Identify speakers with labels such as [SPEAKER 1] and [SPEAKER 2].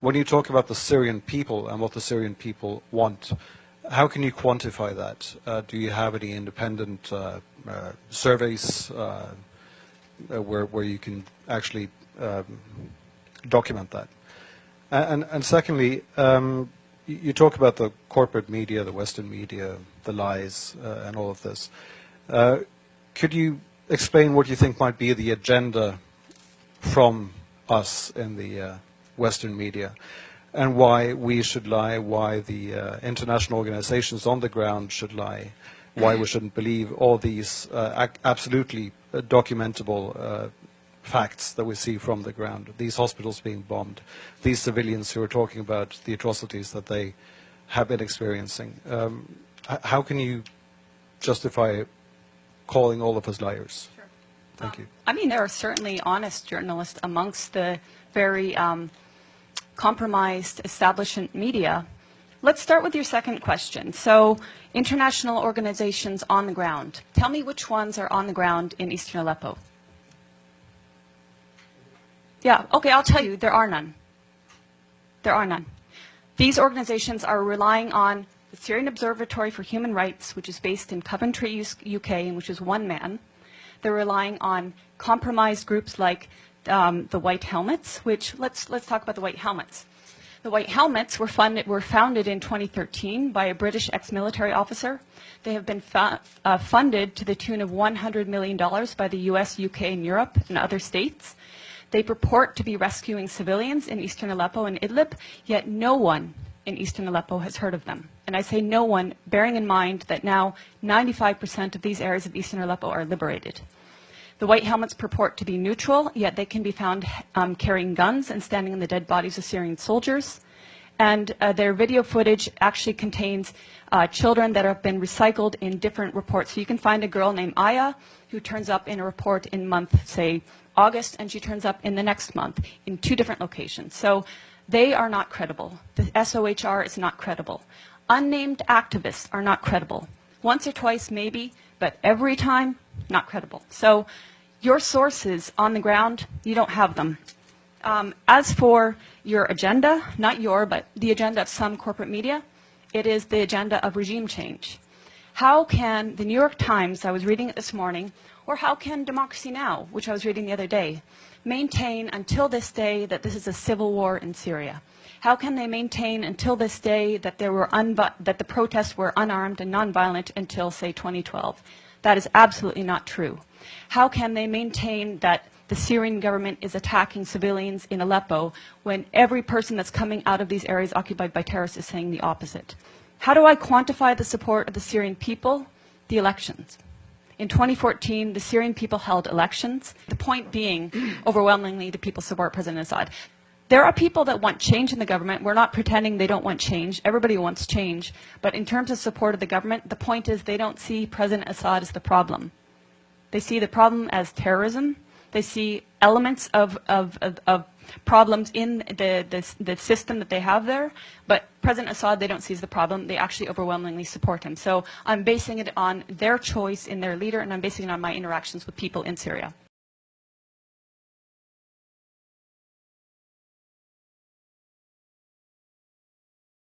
[SPEAKER 1] When you talk about the Syrian people and what the Syrian people want, how can you quantify that? Do you have any independent surveys where you can actually document that? And secondly, you talk about the corporate media, the Western media, the lies, and all of this. Could you explain what you think might be the agenda from us in the Western media, and why we should lie, why the international organizations on the ground should lie, why we shouldn't believe all these absolutely documentable facts that we see from the ground, these hospitals being bombed, these civilians who are talking about the atrocities that they have been experiencing. How can you justify calling all of us liars?
[SPEAKER 2] Sure.
[SPEAKER 1] Thank you.
[SPEAKER 2] I mean, there are certainly honest journalists amongst the very compromised establishment media. Let's start with your second question. So, international organizations on the ground. Tell me which ones are on the ground in eastern Aleppo. Yeah, okay, I'll tell you, there are none. There are none. These organizations are relying on the Syrian Observatory for Human Rights, which is based in Coventry, UK, and which is one man. They're relying on compromised groups like the White Helmets, which, let's talk about the White Helmets. The White Helmets were founded in 2013 by a British ex-military officer. They have been funded to the tune of $100 million by the US, UK, and Europe, and other states. They purport to be rescuing civilians in eastern Aleppo and Idlib, yet no one in eastern Aleppo has heard of them. And I say no one, bearing in mind that now 95% of these areas of eastern Aleppo are liberated. The White Helmets purport to be neutral, yet they can be found carrying guns and standing in the dead bodies of Syrian soldiers. And their video footage actually contains children that have been recycled in different reports. So you can find a girl named Aya who turns up in a report in month, say, August, and she turns up in the next month in 2 different locations. So they are not credible. The SOHR is not credible. Unnamed activists are not credible. Once or twice, maybe, but every time, not credible. So your sources on the ground, you don't have them. As for your agenda, not your, but the agenda of some corporate media, it is the agenda of regime change. How can the New York Times, I was reading it this morning, or how can Democracy Now!, which I was reading the other day, maintain until this day that this is a civil war in Syria? How can they maintain until this day that that the protests were unarmed and nonviolent until, say, 2012? That is absolutely not true. How can they maintain that the Syrian government is attacking civilians in Aleppo when every person that's coming out of these areas occupied by terrorists is saying the opposite? How do I quantify the support of the Syrian people? The elections. In 2014, the Syrian people held elections. The point being, overwhelmingly, the people support President Assad. There are people that want change in the government. We're not pretending they don't want change. Everybody wants change. But in terms of support of the government, the point is they don't see President Assad as the problem. They see the problem as terrorism. They see elements of problems in the system that they have there. But President Assad, they don't see as the problem. They actually overwhelmingly support him. So I'm basing it on their choice in their leader, and I'm basing it on my interactions with people in Syria.